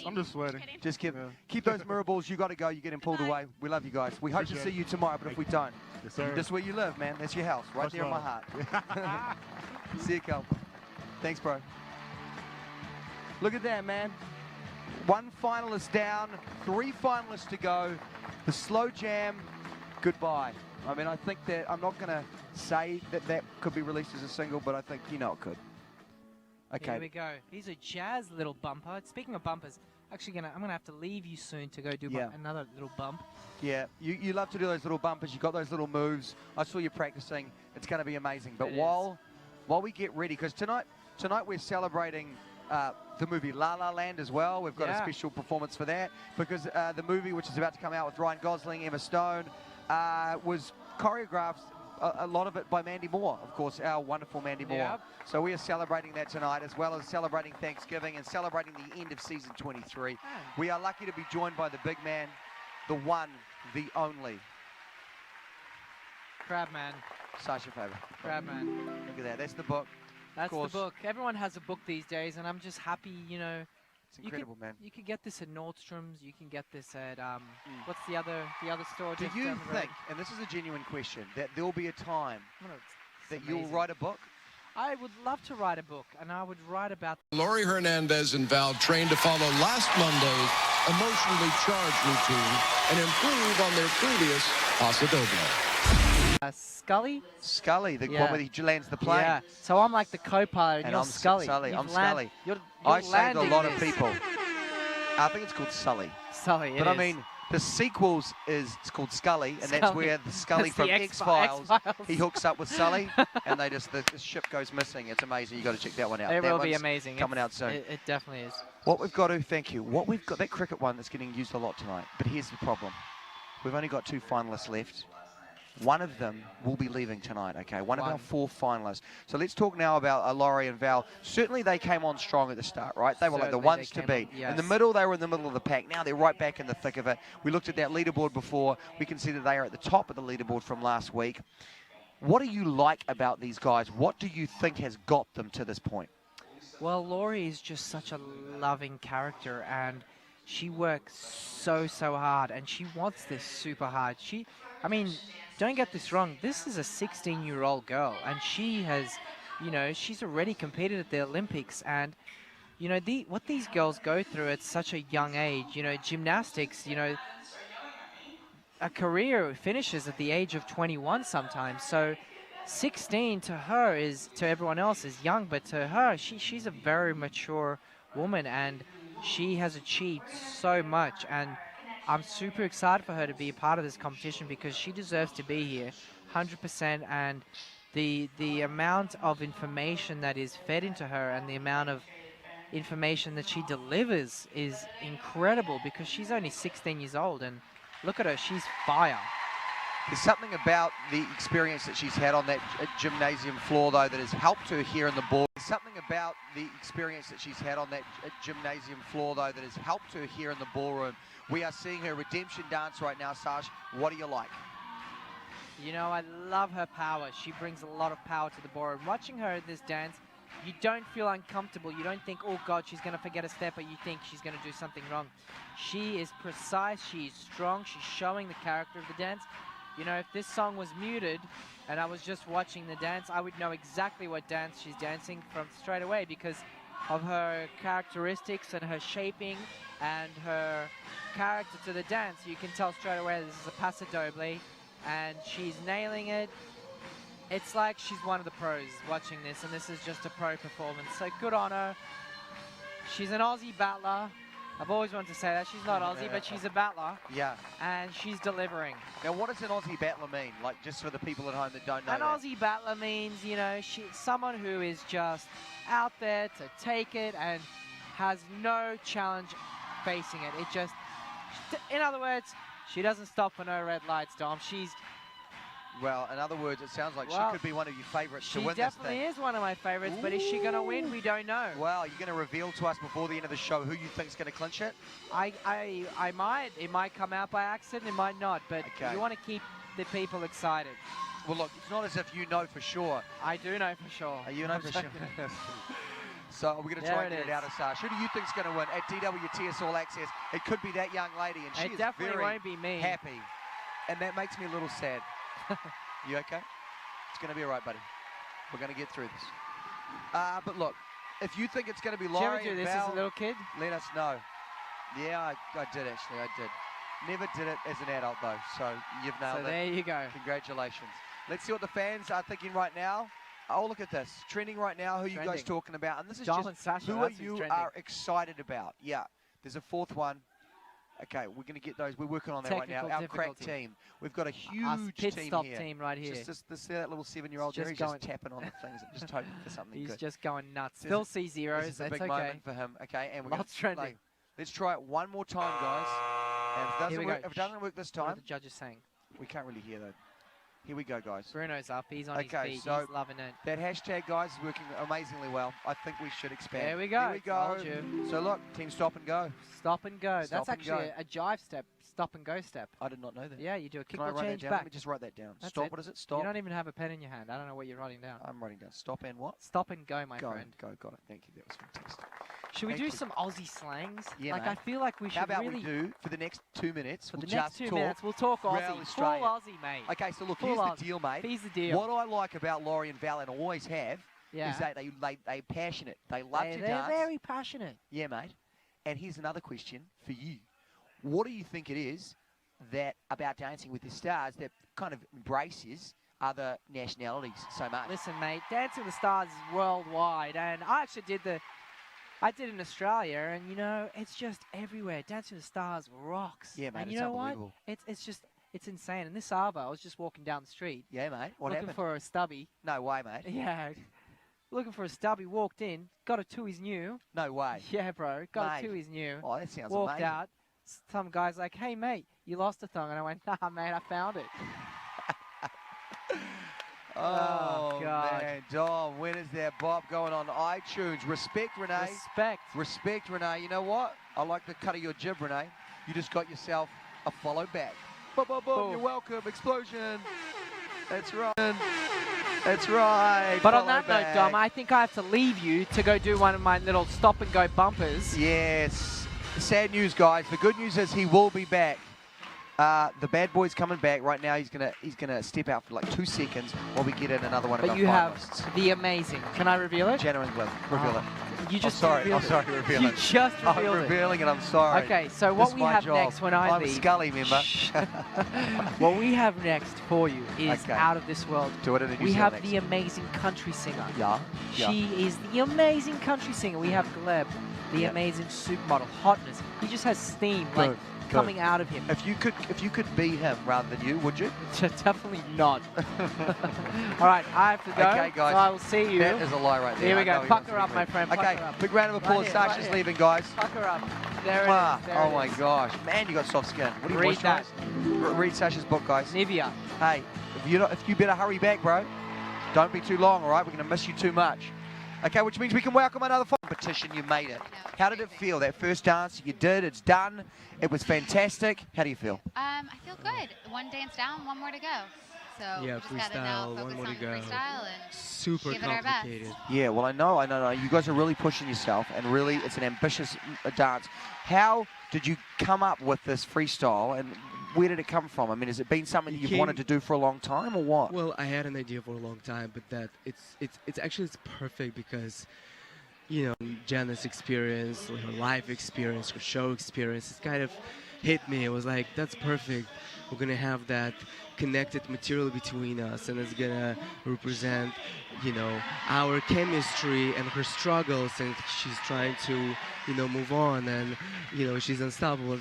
I'm just sweating. Just keep those mirror balls. You got to go. You're getting pulled away. We love you guys. We hope to see you tomorrow, but if we don't, Yes, sir. this is where you live, man. That's your house, right there in my heart. See you, Cal. Thanks, bro. Look at that, man. One finalist down, 3 finalists to go. The slow jam, goodbye. I mean, I think that I'm not going to say that that could be released as a single, but I think you know it could. Okay. Here we go. He's a jazz little bumper. Speaking of bumpers, actually I'm gonna have to leave you soon to go do another little bump. Yeah, you love to do those little bumpers. You got those little moves. I saw you practicing. It's going to be amazing. But while we get ready, because tonight we're celebrating the movie La La Land as well. We've got a special performance for that because the movie, which is about to come out with Ryan Gosling, Emma Stone, was choreographed. A lot of it by Mandy Moore, of course, our wonderful Mandy Moore. So we are celebrating that tonight, as well as celebrating Thanksgiving and celebrating the end of season 23. We are lucky to be joined by the big man, the one, the only. Crabman. Sasha Faber. Crabman. Look at that. That's the book. That's the book. Everyone has a book these days, and I'm just happy, you know. It's incredible, man. You could get this at Nordstrom's. You can get this at what's the other store? Do you think, and this is a genuine question, that there'll be a time that you'll write a book? I would love to write a book, and I would write about... Laurie, Hernandez, and Val trained to follow last Monday's emotionally charged routine and improve on their previous Paso Doble. Scully? Scully, the one where he lands the plane. Yeah, so I'm like the co-pilot, and you're I'm Scully. I'm Scully. I saved a lot of people. I think it's called Sully. Sully, But I mean, the sequels it's called Scully, and that's where the Scully from X-Files, he hooks up with Sully, and they just, the ship goes missing. It's amazing. You got to check that one out. It will be amazing. Coming out soon. It definitely is. What we've got to, thank you, what we've got, that cricket one that's getting used a lot tonight, but here's the problem. We've only got 2 finalists left. One of them will be leaving tonight, okay? One of our 4 finalists. So let's talk now about Laurie and Val. Certainly they came on strong at the start, right? They were like the ones to beat. In the middle, they were in the middle of the pack. Now they're right back in the thick of it. We looked at that leaderboard before. We can see that they are at the top of the leaderboard from last week. What do you like about these guys? What do you think has got them to this point? Well, Laurie is just such a loving character, and she works so hard, and she wants this super hard. I mean, don't get this wrong, this is a 16-year-old girl, and she has, you know, she's already competed at the Olympics, and, you know, what these girls go through at such a young age, you know, gymnastics, you know, a career finishes at the age of 21 sometimes, so 16 to her is, to everyone else is young, but to her, she's a very mature woman, and she has achieved so much, and I'm super excited for her to be a part of this competition because she deserves to be here 100%, and the amount of information that is fed into her and the amount of information that she delivers is incredible because she's only 16 years old, and look at her, she's fire. There's something about the experience that she's had on that gymnasium floor, though, that has helped her here in the ball. There's something about the experience that she's had on that gymnasium floor, though, that has helped her here in the ballroom. We are seeing her redemption dance right now, Saj. What do you like? You know, I love her power. She brings a lot of power to the ballroom. Watching her at this dance, you don't feel uncomfortable. You don't think, oh, God, she's going to forget a step, or you think she's going to do something wrong. She is precise. She's strong. She's showing the character of the dance. You know, if this song was muted and I was just watching the dance, I would know exactly what dance she's dancing from straight away because of her characteristics and her shaping and her character to the dance. You can tell straight away this is a Paso Doble, and she's nailing it. It's like she's one of the pros watching this, and this is just a pro performance. So good on her. She's an Aussie battler. I've always wanted to say that. She's not Aussie, but she's a battler. Yeah. And she's delivering. Now, what does an Aussie battler mean? Like, just for the people at home that don't know An Aussie battler means, you know, someone who is just out there to take it and has no challenge facing it. It just, in other words, she doesn't stop for no red lights, Dom. She's... Well, in other words, it sounds like she could be one of your favourites to win this thing. She definitely is one of my favourites, but is she going to win? We don't know. Well, you're going to reveal to us before the end of the show who you think is going to clinch it? I might. It might come out by accident, it might not, but you want to keep the people excited. Well, look, it's not as if you know for sure. I do know for sure. You know for sure. So we're going to try and get it out of Sash. Who do you think is going to win at DWTS All Access? It could be that young lady, and she It is definitely very won't be me. happy. And that makes me a little sad. You okay? It's going to be all right, buddy. We're going to get through this. But look, if you think it's going to be Did you ever Laurie do and this Val, as a little kid? let us know. Yeah, I did actually. I did. Never did it as an adult though. So you've nailed So it. there you go. Congratulations. Let's see what the fans are thinking right now. Oh, look at this. Trending right now. Who are you guys Trending. talking about? And this is Dom just and Sasha, who that's you who's trending. are excited about. Yeah. There's a fourth one. Okay, we're going to get those. We're working on that right now. Technical Our crack difficulty. team. We've got a Us huge pit team stop here. team right here. Just see that little 7-year-old there. Just He's going- just tapping on the things and just hoping for something He's good. just going nuts. This Still is- see zeros. This is a That's big okay. moment for him. Okay, and we're going Lots trending. let's try it one more time, guys. And if Here we if go. it doesn't work this What are time, the judges saying? we can't really hear though. Here we go, guys. Bruno's up. He's on Okay, his feet. so He's loving it. That hashtag, guys, is working amazingly well. I think we should expand. There we go. Here we go. Told you. So look, team stop and go. Stop and go. Stop That's and actually go. a jive step. Stop and go step. I did not know that. Yeah, you do a kick Can I or write that change down? back. Let me just write that down. That's Stop. it. What is it? Stop. You don't even have a pen in your hand. I don't know what you're writing down. I'm writing down. Stop and what? Stop and go, my Go. friend. Go. Got it. Thank you. That was fantastic. Should we Thank do you. some Aussie slangs? Yeah, like mate. I feel like we should How about really we do for the next 2 minutes? for we'll the next just 2 talk minutes we'll talk real Aussie. Full Australian. Aussie, mate. Okay, so look, Full here's Aussie. the deal, mate. Here's the deal. What I like about Laurie and Val, and always have, Yeah. is that they passionate. They love to They're dance. very passionate. Yeah, mate. And here's another question for you. What do you think it is that about Dancing with the Stars that kind of embraces other nationalities so much? Listen, mate, Dancing with the Stars is worldwide, and I actually did in Australia, and you know, it's just everywhere. Dancing with the Stars rocks. Yeah, mate, and it's you know what? unbelievable. It's insane. And this Arvo, I was just walking down the street, Yeah, mate. What looking happened? for a stubby. No way, mate. Yeah, looking for a stubby. Walked in, got a two he's new. No way. Yeah, bro, got Mate. a two he's new. Oh, that sounds Walked amazing. out. Some guy's like, "Hey, mate, you lost a thong," and I went, "Nah, mate, I found it." Oh, God. man. Dom, when is that bop going on iTunes? Respect, Renee. Respect. Respect, Renee. You know what? I like the cut of your jib, Renee. You just got yourself a follow back. Boom, boom, boom. Boom. You're welcome. Explosion. That's right. That's right. But on Follow that note, back. Dom, I think I have to leave you to go do one of my little stop and go bumpers. Yes. Sad news, guys. The good news is he will be back. The bad boy's coming back right now. He's gonna step out for like 2 seconds while we get in another one of But our you have finalists. the amazing. Can I reveal it? Jenna England. Reveal it. You just I'm revealed sorry, it. reveal You it. just I'm revealed it. revealing it. I'm sorry. Okay, so This what is we my have job. next when I I'm leave. Scully, member. What we have next for you is Okay. out of this world. Do it in a New We Zealand have the amazing country singer. Yeah. She is the amazing country singer. We have Gleb, the Yeah. amazing supermodel, hotness. He just has steam like Good, good. coming out of him. If you could be him rather than you, would you? Definitely not. All right, I have to go. Okay, guys. So I will see you. That is a lie right there. Here we I go. know he Puck wants her to up, be my me. friend. Puck Okay, her up. big round of applause. Right here, right Sasha's here. leaving, guys. Puck her up. There it Mwah. is. There Oh it my is. gosh, man, you got soft skin. What do you Read that. moisturize? Read Sasha's book, guys. Nivea. Hey, if you better hurry back, bro. Don't be too long, all right? We're gonna miss you too much. Okay, which means we can welcome another competition. You made it. How did it feel? That first dance you did, it's done. It was fantastic. How do you feel? I feel good. One dance down, one more to go. So Yeah, we just gotta now freestyle, one focus more to on the go. freestyle and Super give it our best. complicated. Yeah, well, I know. You guys are really pushing yourself, and really, it's an ambitious dance. How did you come up with this freestyle, and where did it come from? I mean, has it been something that It you've wanted to do for a long time, or what? Well, I had an idea for a long time, but that it's actually perfect because, you know, Jenna's experience, her life experience, her show experience, it kind of hit me. It was like, that's perfect. We're gonna have that connected material between us, and it's gonna represent, you know, our chemistry and her struggles, and she's trying to, you know, move on, and, you know, she's unstoppable.